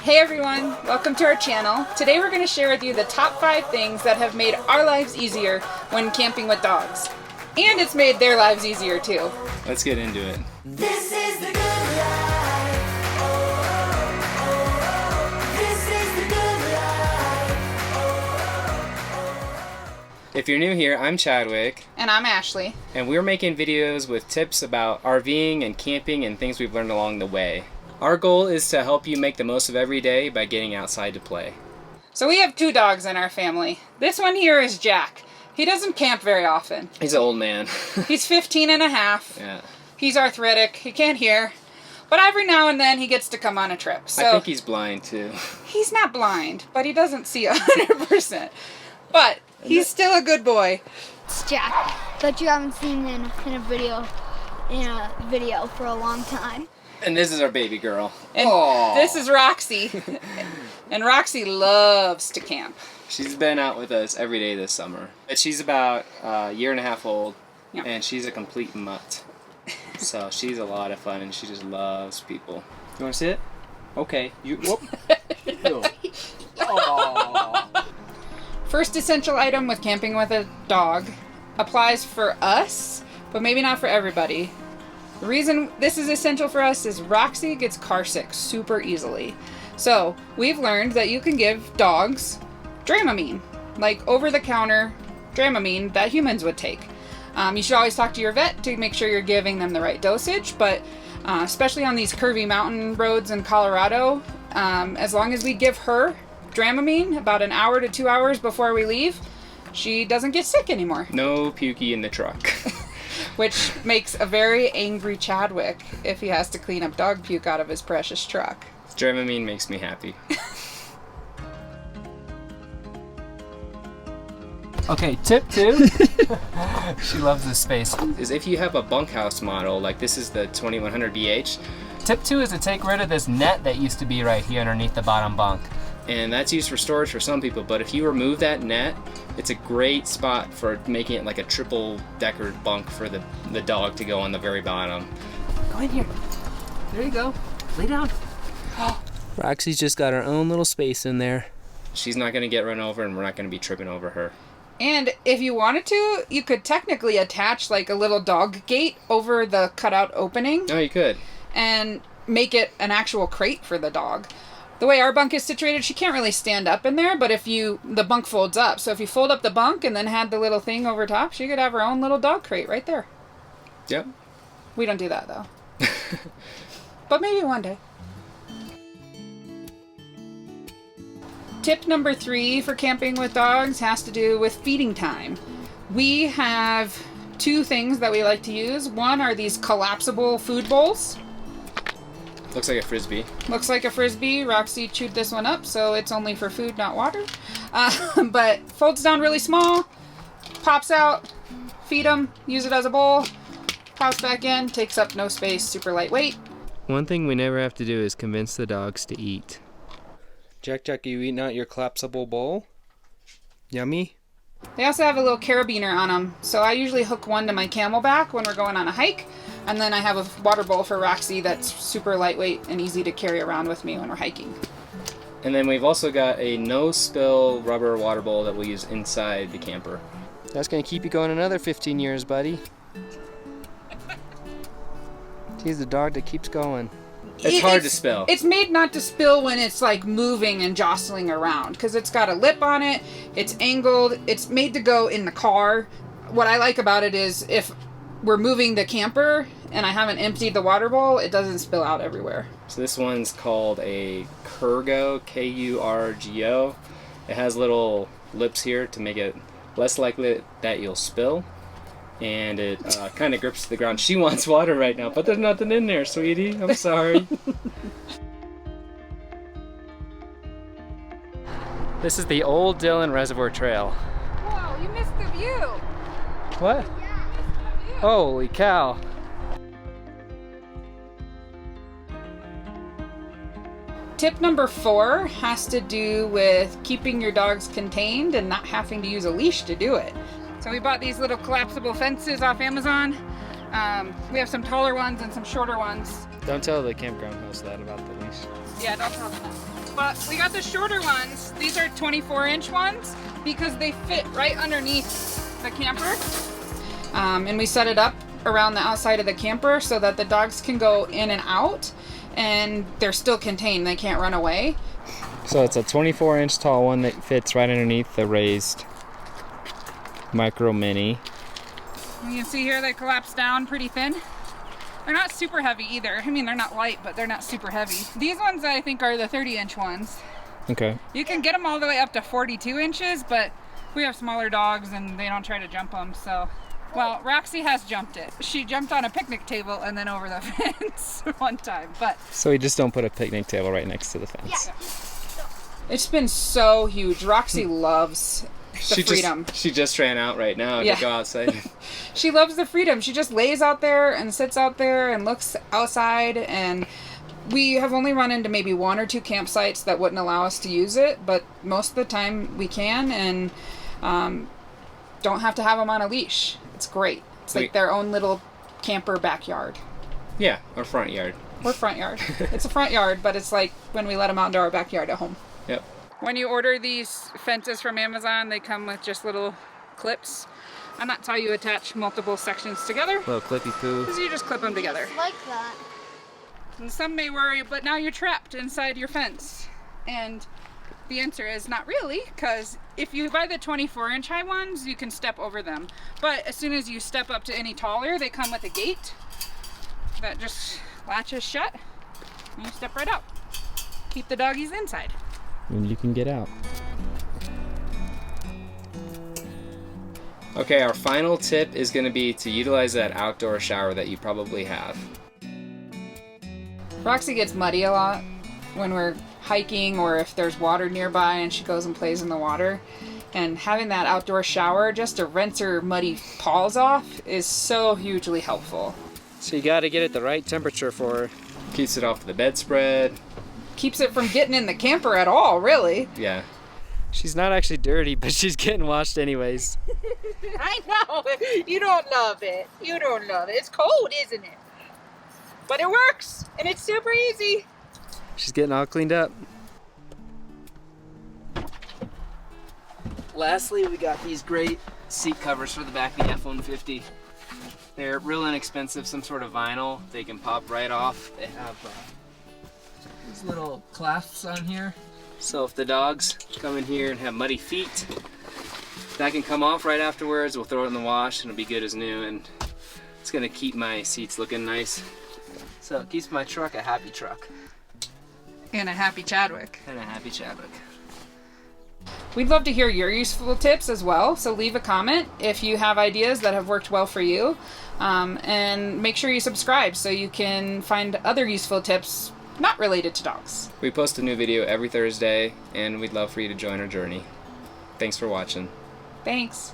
Hey everyone, welcome to our channel. Today we're going to share with you the top 5 things that have made our lives easier when camping with dogs. And it's made their lives easier too. Let's get into it. This is the good life. This is the good life. If you're new here, I'm Chadwick. And I'm Ashley. And we're making videos with tips about RVing and camping and things we've learned along the way. Our goal is to help you make the most of every day by getting outside to play. So we have 2 dogs in our family. This one here is Jack. He doesn't camp very often. He's an old man. He's 15 and a half. Yeah. He's arthritic. He can't hear. But every now and then he gets to come on a trip. So I think he's blind too. He's not blind, but he doesn't see 100%. But he's still a good boy. It's Jack, but you haven't seen in a video for a long time. And this is our baby girl. And Aww. This is Roxy. And Roxy loves to camp. She's been out with us every day this summer. But she's about a year and a half old, Yep. and she's a complete mutt. So she's a lot of fun, and she just loves people. You want to sit? Okay. You. Whoop. Aww. First essential item with camping with a dog applies for us, but maybe not for everybody. The reason this is essential for us is Roxy gets car sick super easily. So we've learned that you can give dogs Dramamine, like over-the-counter Dramamine that humans would take. You should always talk to your vet to make sure you're giving them the right dosage, but especially on these curvy mountain roads in Colorado, as long as we give her Dramamine about an hour to 2 hours before we leave, she doesn't get sick anymore. No pukey in the truck. Which makes a very angry Chadwick if he has to clean up dog puke out of his precious truck. Dramamine makes me happy. Okay, tip 2. She loves this space. Is if you have a bunkhouse model, like this is the 2100 BH, Tip 2 is to take rid of this net that used to be right here underneath the bottom bunk. and that's used for storage for some people, but if you remove that net, it's a great spot for making it like a triple decker bunk for the dog to go on the very bottom. Go in here. There you go. Lay down. Roxy's just got her own little space in there. She's not going to get run over, and we're not going to be tripping over her. And if you wanted to, you could technically attach like a little dog gate over the cutout opening Oh, you could. and make it an actual crate for the dog. The way our bunk is situated, she can't really stand up in there, but the bunk folds up. So if you fold up the bunk and then had the little thing over top, she could have her own little dog crate right there. Yep. We don't do that though. But maybe one day. Tip number 3 for camping with dogs has to do with feeding time. We have 2 things that we like to use. One are these collapsible food bowls. Looks like a Frisbee. Looks like a Frisbee. Roxy chewed this one up, so it's only for food, not water. But folds down really small, pops out, feed them, use it as a bowl, pops back in, takes up no space, super lightweight. One thing we never have to do is convince the dogs to eat. Jack, are you eating out your collapsible bowl? Yummy? They also have a little carabiner on them, so I usually hook one to my camelback when we're going on a hike, and then I have a water bowl for Roxy that's super lightweight and easy to carry around with me when we're hiking. And then we've also got a no-spill rubber water bowl that we'll use inside the camper. That's going to keep you going another 15 years, buddy. He's the dog that keeps going. It's hard to spill. It's made not to spill when it's like moving and jostling around because it's got a lip on it, it's angled, it's made to go in the car. What I like about it is if we're moving the camper and I haven't emptied the water bowl, it doesn't spill out everywhere. So this one's called a Kurgo, K-U-R-G-O. It has little lips here to make it less likely that you'll spill. And it kind of grips the ground. She wants water right now, but there's nothing in there, sweetie. I'm sorry. This is the old Dillon Reservoir Trail. Whoa, you missed the view. What? Holy cow. Tip number 4 has to do with keeping your dogs contained and not having to use a leash to do it. So we bought these little collapsible fences off Amazon. We have some taller ones and some shorter ones. Don't tell the campground host that about the leash. Yeah, don't tell them that. But we got the shorter ones. These are 24-inch ones because they fit right underneath the camper. And we set it up around the outside of the camper so that the dogs can go in and out and they're still contained. They can't run away. So it's a 24-inch tall one that fits right underneath the raised Micro Minnie. You can see here they collapse down pretty thin. They're not super heavy either. I mean, they're not light, but they're not super heavy. These ones I think are the 30-inch ones. Okay. You can get them all the way up to 42 inches, but we have smaller dogs and they don't try to jump them, so. Well, Roxy has jumped it. She jumped on a picnic table and then over the fence one time, but. So we just don't put a picnic table right next to the fence. Yeah. It's been so huge. Roxy loves the freedom. She just ran out right now Yeah. to go outside. She loves the freedom. She just lays out there and sits out there and looks outside, and we have only run into maybe 1 or 2 campsites that wouldn't allow us to use it, but most of the time we can, and don't have to have them on a leash. It's great. It's like their own little camper backyard. Yeah, or front yard. Or front yard. It's a front yard, but it's like when we let them out into our backyard at home. Yep. When you order these fences from Amazon, they come with just little clips. And that's how you attach multiple sections together. Little clippy poo. Is you just clip them together. Like that. And some may worry, but now you're trapped inside your fence. And the answer is not really, because if you buy the 24-inch high ones, you can step over them. But as soon as you step up to any taller, they come with a gate that just latches shut, and you step right out. Keep the doggies inside. And you can get out. Okay, our final tip is going to be to utilize that outdoor shower that you probably have. Roxy gets muddy a lot when we're hiking or if there's water nearby and she goes and plays in the water. And having that outdoor shower just to rinse her muddy paws off is so hugely helpful. So you got to get it the right temperature for her. Keeps it off the bedspread. Keeps it from getting in the camper at all, really. Yeah. She's not actually dirty, but she's getting washed anyways. I know. You don't love it. You don't love it. It's cold, isn't it? But it works, and it's super easy. She's getting all cleaned up. Lastly, we got these great seat covers for the back of the F-150. They're real inexpensive, some sort of vinyl. They can pop right off. They have these little clasps on here. So if the dogs come in here and have muddy feet, that can come off right afterwards. We'll throw it in the wash and it'll be good as new, and it's gonna keep my seats looking nice. So it keeps my truck a happy truck. And a happy Chadwick. And a happy Chadwick. We'd love to hear your useful tips as well, so leave a comment if you have ideas that have worked well for you. And make sure you subscribe so you can find other useful tips not related to dogs. We post a new video every Thursday, and we'd love for you to join our journey. Thanks for watching. Thanks.